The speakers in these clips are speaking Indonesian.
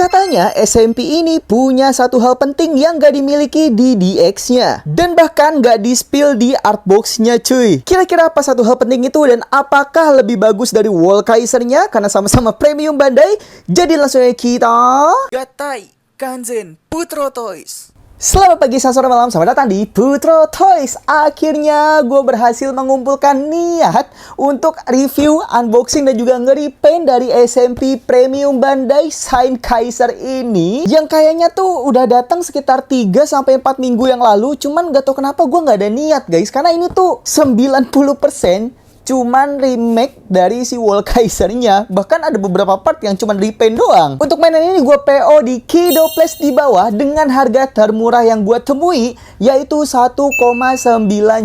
Katanya SMP ini punya satu hal penting yang gak dimiliki di DX-nya. Dan bahkan gak di-spill di artbox-nya cuy. Kira-kira apa satu hal penting itu dan apakah lebih bagus dari Wall Kaiser-nya? Karena sama-sama premium Bandai. Jadi langsung aja kita Gatai Kanzen Putro Toys. Selamat pagi, sore, malam, selamat datang di Putro Toys. Akhirnya gue berhasil mengumpulkan niat untuk review, unboxing, dan juga nge-repaint dari SMP Premium Bandai Shine Kaiser ini. Yang kayaknya tuh udah datang sekitar 3-4 minggu yang lalu. Cuman gak tau kenapa gue gak ada niat guys. Karena ini tuh 90% cuman remake dari si Wall Kaiser-nya. Bahkan ada beberapa part yang cuman repaint doang. Untuk mainan ini gue PO di Kido Place di bawah dengan harga termurah yang gue temui, yaitu 1,9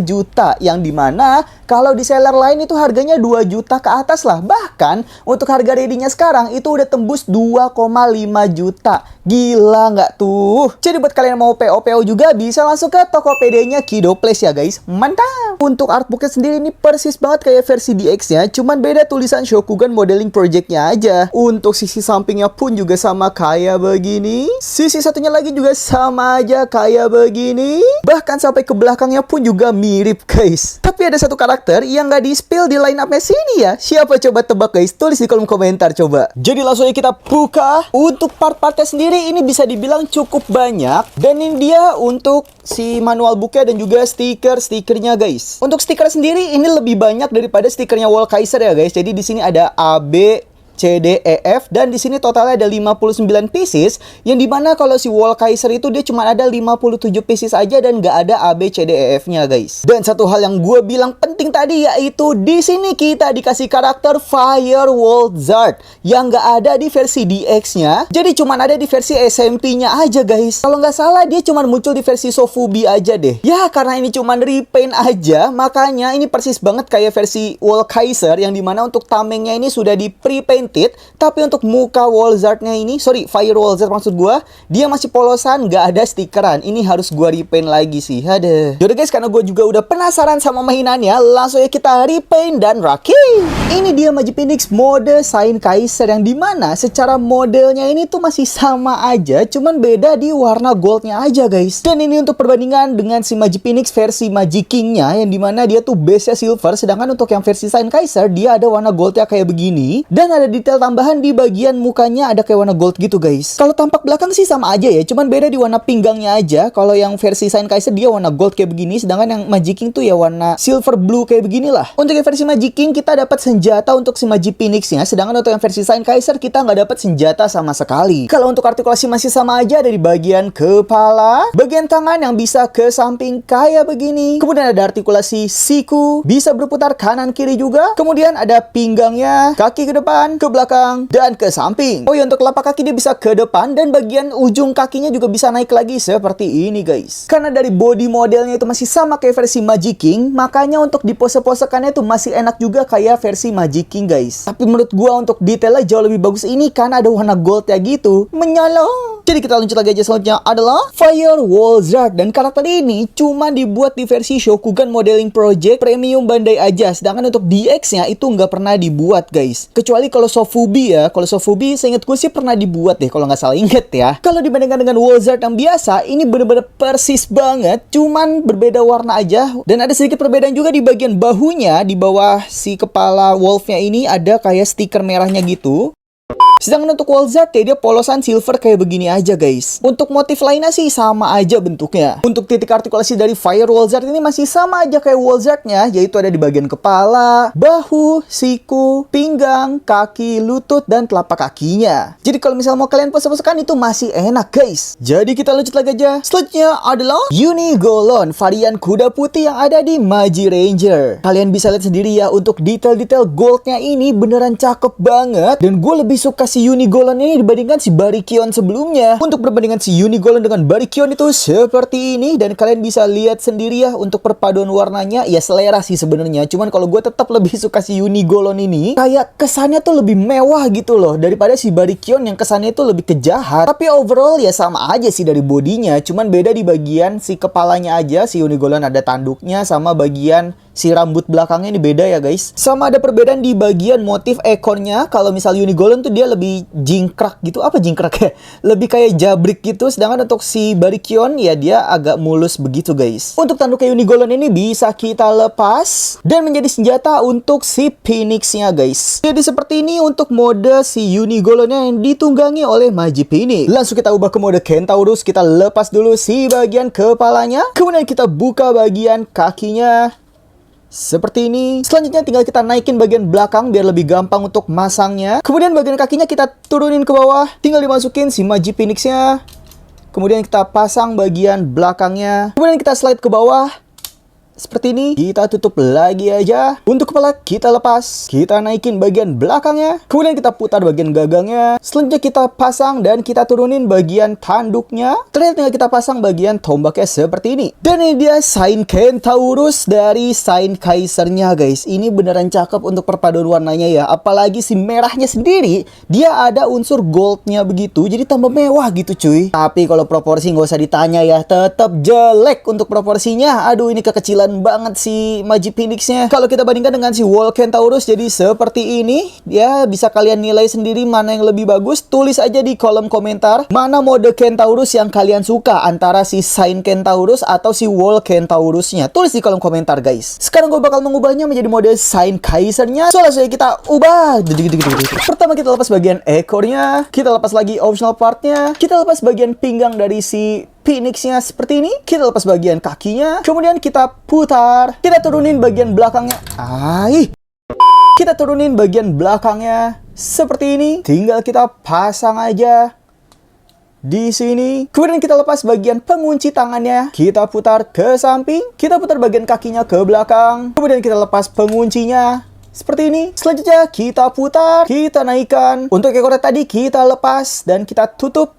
juta. Yang dimana kalau di seller lain itu harganya 2 juta ke atas lah. Bahkan untuk harga ready-nya sekarang itu udah tembus 2,5 juta. Gila nggak tuh? Jadi buat kalian yang mau PO juga bisa langsung ke Tokopedia-nya Kido Place ya guys. Mantap! Untuk artbooknya sendiri ini persis banget kayak versi DX-nya, cuman beda tulisan Shokugan Modeling Project-nya aja. Untuk sisi sampingnya pun juga sama kayak begini. Sisi satunya lagi juga sama aja kayak begini. Bahkan sampai ke belakangnya pun juga mirip guys. Tapi ada satu karakter yang nggak di-spill di line-up-nya sini ya. Siapa coba tebak guys? Tulis di kolom komentar coba. Jadi langsung aja kita buka. Untuk part-partnya sendiri ini bisa dibilang cukup banyak. Dan ini dia untuk si manual booknya dan juga stiker-stikernya guys. Untuk stiker sendiri ini lebih banyak daripada stikernya Wall Kaiser ya guys. Jadi di sini ada A, B, C, D, E, F, dan di sini totalnya ada 59 pieces, yang dimana kalau si Wall Kaiser itu dia cuma ada 57 pieces aja dan nggak ada A, B, C, D, E, F-nya guys. Dan satu hal yang gue bilang penting tadi yaitu di sini kita dikasih karakter Firewall Zard yang nggak ada di versi DX-nya, jadi cuma ada di versi SMP-nya aja guys. Kalau nggak salah dia cuma muncul di versi Sofubi aja deh. Ya karena ini cuma repaint aja, makanya ini persis banget kayak versi Wall Kaiser yang dimana untuk tamengnya ini sudah di pre-paint. Tapi untuk muka Wall Zard-nya ini, Firewall Zard maksud gue, dia masih polosan, nggak ada stikeran. Ini harus gue repaint lagi sih. Aduh. Yaudah guys, karena gue juga udah penasaran sama mainannya, langsung ya kita repaint dan rakit. Ini dia Magipinix mode Shine Kaiser yang dimana secara modelnya ini tuh masih sama aja, cuman beda di warna goldnya aja guys. Dan ini untuk perbandingan dengan si Magipinix versi Magiking-nya, yang dimana dia tuh base-nya silver, sedangkan untuk yang versi Shine Kaiser dia ada warna goldnya kayak begini, dan ada detail tambahan di bagian mukanya ada kayak warna gold gitu guys. Kalau tampak belakang sih sama aja ya, cuman beda di warna pinggangnya aja. Kalau yang versi Shine Kaiser dia warna gold kayak begini, sedangkan yang Magiking tuh ya warna silver blue kayak beginilah. Untuk yang versi Magiking kita dapat senjata untuk si Magipinix-nya, sedangkan untuk yang versi Shine Kaiser kita nggak dapat senjata sama sekali. Kalau untuk artikulasi masih sama aja, dari bagian kepala, bagian tangan yang bisa ke samping kayak begini. Kemudian ada artikulasi siku, bisa berputar kanan kiri juga. Kemudian ada pinggangnya, kaki ke depan, ke belakang, dan ke samping. Oh ya, untuk telapak kaki dia bisa ke depan dan bagian ujung kakinya juga bisa naik lagi seperti ini guys. Karena dari body modelnya itu masih sama kayak versi Magiking, makanya untuk di pose-posekannya itu masih enak juga kayak versi Magiking guys. Tapi menurut gua untuk detailnya jauh lebih bagus ini karena ada warna goldnya gitu, menyala. Jadi kita lanjut lagi aja, selanjutnya adalah Firewall Zard. Dan karakter ini cuma dibuat di versi Shokugan Modeling Project Premium Bandai aja, sedangkan untuk DX-nya itu nggak pernah dibuat guys. Kecuali kalau Sofubi ya, kalau Sofubi seinget gue sih pernah dibuat deh kalau nggak salah inget ya. Kalau dibandingkan dengan Wall Zard yang biasa, ini bener-bener persis banget, cuman berbeda warna aja. Dan ada sedikit perbedaan juga di bagian bahunya, di bawah si kepala wolfnya ini ada kayak stiker merahnya gitu. Sedangkan untuk Wall Zard ya dia polosan silver kayak begini aja guys. Untuk motif lainnya sih sama aja bentuknya. Untuk titik artikulasi dari Firewall Zard ini masih sama aja kayak Wall Zard-nya, yaitu ada di bagian kepala, bahu, siku, pinggang, kaki, lutut, dan telapak kakinya. Jadi kalau misalnya mau kalian pose-posekan itu masih enak guys. Jadi kita lanjut lagi aja. Selanjutnya adalah Unigolon, varian kuda putih yang ada di Magi Ranger. Kalian bisa lihat sendiri ya, untuk detail-detail goldnya ini beneran cakep banget. Dan gue lebih suka si Unigolon ini dibandingkan si Barikyon sebelumnya. Untuk perbandingan si Unigolon dengan Barikyon itu seperti ini, dan kalian bisa lihat sendiri ya untuk perpaduan warnanya ya selera sih sebenarnya. Cuman kalau gue tetap lebih suka si Unigolon ini, kayak kesannya tuh lebih mewah gitu loh daripada si Barikyon yang kesannya itu lebih kejahat. Tapi overall ya sama aja sih dari bodinya, cuman beda di bagian si kepalanya aja. Si Unigolon ada tanduknya sama bagian si rambut belakangnya ini beda ya guys. Sama ada perbedaan di bagian motif ekornya. Kalau misal Unigolon tuh dia lebih jingkrak gitu. Apa jingkrak ya? Lebih kayak jabrik gitu. Sedangkan untuk si Barikyon ya dia agak mulus begitu guys. Untuk tanduknya Unigolon ini bisa kita lepas dan menjadi senjata untuk si Phoenix-nya guys. Jadi seperti ini untuk mode si Unigolonnya yang ditunggangi oleh Magi Phoenix. Langsung kita ubah ke mode Centaurus. Kita lepas dulu si bagian kepalanya. Kemudian kita buka bagian kakinya. Seperti ini. Selanjutnya tinggal kita naikin bagian belakang biar lebih gampang untuk masangnya. Kemudian bagian kakinya kita turunin ke bawah. Tinggal dimasukin si Magi Phoenix-nya. Kemudian kita pasang bagian belakangnya. Kemudian kita slide ke bawah. Seperti ini. Kita tutup lagi aja. Untuk kepala kita lepas. Kita naikin bagian belakangnya. Kemudian kita putar bagian gagangnya. Selanjutnya kita pasang dan kita turunin bagian tanduknya. Terakhir tinggal kita pasang bagian tombaknya seperti ini. Dan ini dia Sign Centaurus dari Sign Kaisernya guys. Ini beneran cakep untuk perpaduan warnanya ya. Apalagi si merahnya sendiri. Dia ada unsur goldnya begitu. Jadi tambah mewah gitu cuy. Tapi kalau proporsi nggak usah ditanya ya. Tetap jelek untuk proporsinya. Aduh ini kekecilan banget si Magi Phoenix-nya. Kalau kita bandingkan dengan si Wall Centaurus jadi seperti ini. Ya bisa kalian nilai sendiri mana yang lebih bagus. Tulis aja di kolom komentar mana mode Centaurus yang kalian suka, antara si Sign Centaurus atau si Wall Centaurusnya. Tulis di kolom komentar guys. Sekarang gue bakal mengubahnya menjadi mode Sign Kaisernya. So langsung kita ubah. Pertama kita lepas bagian ekornya. Kita lepas lagi optional partnya. Kita lepas bagian pinggang dari si Phoenix-nya seperti ini. Kita lepas bagian kakinya. Kemudian kita putar. Kita turunin bagian belakangnya. Kita turunin bagian belakangnya seperti ini. Tinggal kita pasang aja di sini. Kemudian kita lepas bagian pengunci tangannya. Kita putar ke samping. Kita putar bagian kakinya ke belakang. Kemudian kita lepas penguncinya seperti ini. Selanjutnya kita putar. Kita naikkan. Untuk ekornya tadi kita lepas dan kita tutup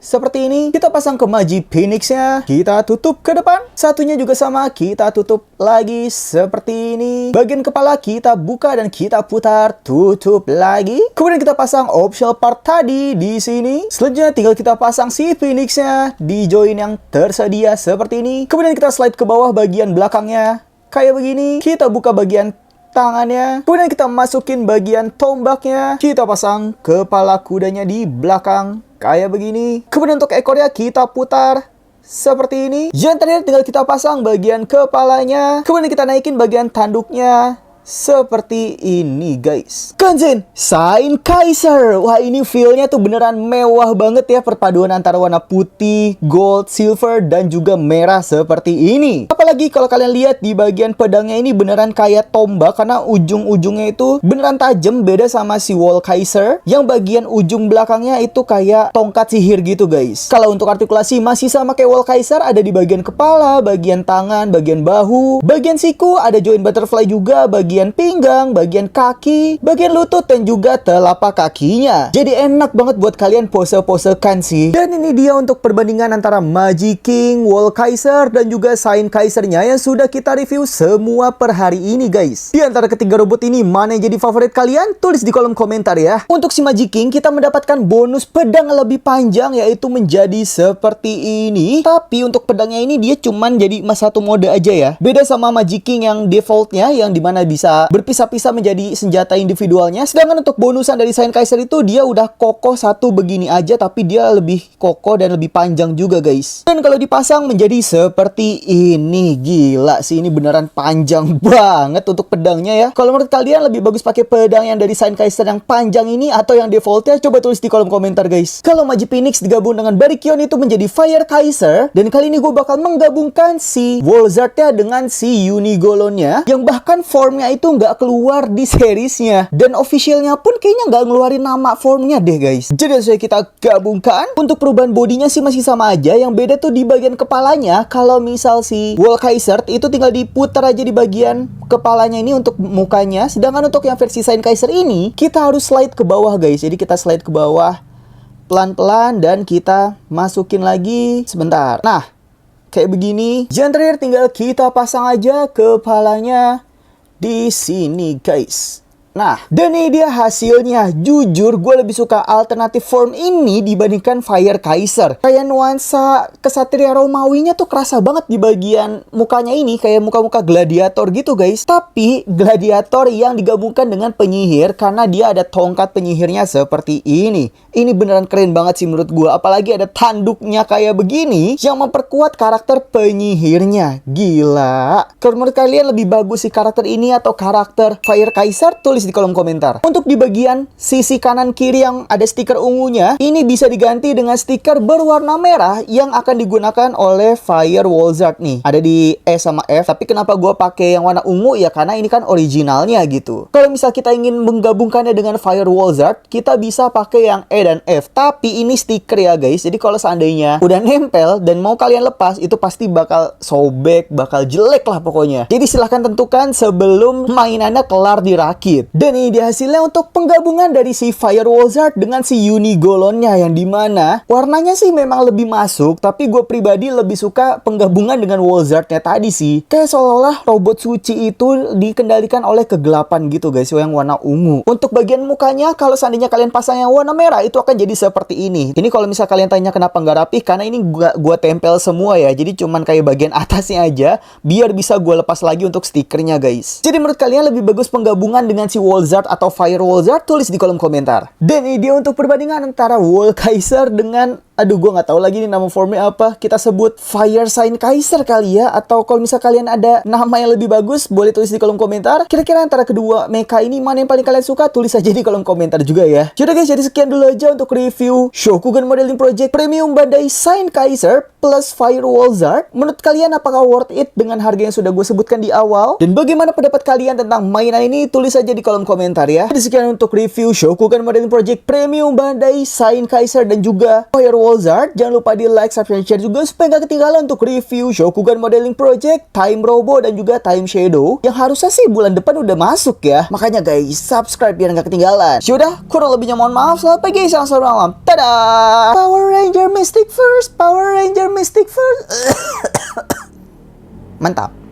seperti ini. Kita pasang ke Magi Phoenix-nya. Kita tutup ke depan. Satunya juga sama. Kita tutup lagi seperti ini. Bagian kepala kita buka dan kita putar. Tutup lagi. Kemudian kita pasang optional part tadi di sini. Selanjutnya tinggal kita pasang si Phoenix-nya di join yang tersedia seperti ini. Kemudian kita slide ke bawah bagian belakangnya. Kayak begini. Kita buka bagian tangannya. Kemudian kita masukin bagian tombaknya. Kita pasang kepala kudanya di belakang. Kayak begini. Kemudian untuk ekornya kita putar seperti ini. Yang terakhir tinggal kita pasang bagian kepalanya. Kemudian kita naikin bagian tanduknya. Seperti ini guys. Kanzen Sign Kaiser. Wah ini feel-nya tuh beneran mewah banget ya. Perpaduan antara warna putih, gold, silver, dan juga merah seperti ini. Apalagi kalau kalian lihat di bagian pedangnya ini beneran kayak tombak. Karena ujung-ujungnya itu beneran tajam. Beda sama si Wall Kaiser yang bagian ujung belakangnya itu kayak tongkat sihir gitu guys. Kalau untuk artikulasi masih sama kayak Wall Kaiser. Ada di bagian kepala, bagian tangan, bagian bahu, bagian siku. Ada join butterfly juga. Bagian pinggang, bagian kaki, bagian lutut, dan juga telapak kakinya. Jadi enak banget buat kalian pose-posekan sih. Dan ini dia untuk perbandingan antara Magi King, Wall Kaiser, dan juga Sign Kaisernya yang sudah kita review semua per hari ini guys. Di antara ketiga robot ini, mana yang jadi favorit kalian? Tulis di kolom komentar ya. Untuk si Magi King, kita mendapatkan bonus pedang lebih panjang, yaitu menjadi seperti ini. Tapi untuk pedangnya ini dia cuman jadi satu mode aja ya. Beda sama Magi King yang defaultnya, yang dimana bisa berpisah-pisah menjadi senjata individualnya. Sedangkan untuk bonusan dari Sign Kaiser itu dia udah kokoh satu begini aja, tapi dia lebih kokoh dan lebih panjang juga guys. Dan kalau dipasang menjadi seperti ini. Gila sih, ini beneran panjang banget untuk pedangnya ya. Kalau menurut kalian lebih bagus pakai pedang yang dari Sign Kaiser yang panjang ini atau yang defaultnya? Coba tulis di kolom komentar guys. Kalau Magi Phoenix digabung dengan Barikyon itu menjadi Fire Kaiser. Dan kali ini gue bakal menggabungkan si Wolzardnya dengan si Unigolonnya, yang bahkan formnya itu nggak keluar di seriesnya, dan officialnya pun kayaknya nggak ngeluarin nama formnya deh guys. Jadi langsung kita gabungkan. Untuk perubahan bodinya sih masih sama aja. Yang beda tuh di bagian kepalanya. Kalau misal si Wall Kaiser itu tinggal diputar aja di bagian kepalanya ini untuk mukanya. Sedangkan untuk yang versi Sign Kaiser ini kita harus slide ke bawah guys. Jadi kita slide ke bawah pelan-pelan dan kita masukin lagi sebentar. Nah kayak begini. Yang terakhir tinggal kita pasang aja kepalanya di sini guys. Nah, dan ini dia hasilnya. Jujur, gue lebih suka alternatif form ini dibandingkan Fire Kaiser. Kayak nuansa kesatria Romawinya tuh kerasa banget di bagian mukanya ini, kayak muka-muka gladiator gitu guys. Tapi gladiator yang digabungkan dengan penyihir, karena dia ada tongkat penyihirnya seperti ini. Ini beneran keren banget sih menurut gue. Apalagi ada tanduknya kayak begini yang memperkuat karakter penyihirnya. Gila. Kalau menurut kalian lebih bagus sih karakter ini atau karakter Fire Kaiser? Tulis di kolom komentar. Untuk di bagian sisi kanan kiri yang ada stiker ungunya, ini bisa diganti dengan stiker berwarna merah yang akan digunakan oleh Fire Wizard nih. Ada di E sama F, tapi kenapa gue pakai yang warna ungu? Ya karena ini kan originalnya gitu. Kalau misal kita ingin menggabungkannya dengan Fire Wizard, kita bisa pakai yang E dan F. Tapi ini stiker ya guys, jadi kalau seandainya udah nempel dan mau kalian lepas, itu pasti bakal sobek, bakal jelek lah pokoknya. Jadi silahkan tentukan sebelum mainannya kelar dirakit. Dan ini dia hasilnya untuk penggabungan dari si Fire Wizard dengan si Unigolonnya, yang dimana warnanya sih memang lebih masuk, tapi gue pribadi lebih suka penggabungan dengan Wizardnya tadi sih. Kayak seolah-olah robot suci itu dikendalikan oleh kegelapan gitu guys, yang warna ungu. Untuk bagian mukanya, kalau seandainya kalian pasang yang warna merah, itu akan jadi seperti ini. Ini kalau misal kalian tanya kenapa nggak rapih, karena ini gue tempel semua ya, jadi cuman kayak bagian atasnya aja, biar bisa gue lepas lagi untuk stikernya guys. Jadi menurut kalian lebih bagus penggabungan dengan si Wizard atau Fire Wizard? Tulis di kolom komentar. Dan ini dia untuk perbandingan antara Wall Kaiser dengan, aduh gue nggak tahu lagi nih nama formnya apa. Kita sebut Fire Sign Kaiser kali ya. Atau kalau misal kalian ada nama yang lebih bagus, boleh tulis di kolom komentar. Kira-kira antara kedua mecha ini mana yang paling kalian suka? Tulis aja di kolom komentar juga ya. Yaudah guys, jadi sekian dulu aja untuk review Shokugan Modeling Project Premium Bandai Sign Kaiser plus Fire Wizard. Menurut kalian apakah worth it dengan harga yang sudah gue sebutkan di awal? Dan bagaimana pendapat kalian tentang mainan ini? Tulis aja di kolom komentar ya. Jadi sekian untuk review Shokugan Modeling Project Premium Bandai Sign Kaiser dan juga Fire Wizard. Jangan lupa di like, subscribe, share juga supaya gak ketinggalan untuk review Shokugan Modeling Project, Time Robo dan juga Time Shadow yang harusnya sih bulan depan udah masuk ya. Makanya guys, subscribe biar gak ketinggalan. Sudah, kurang lebihnya mohon maaf. Selamat pagi, selamat malam. Dadah. Power Ranger Mystic first. Power Ranger Mystic first. Mantap.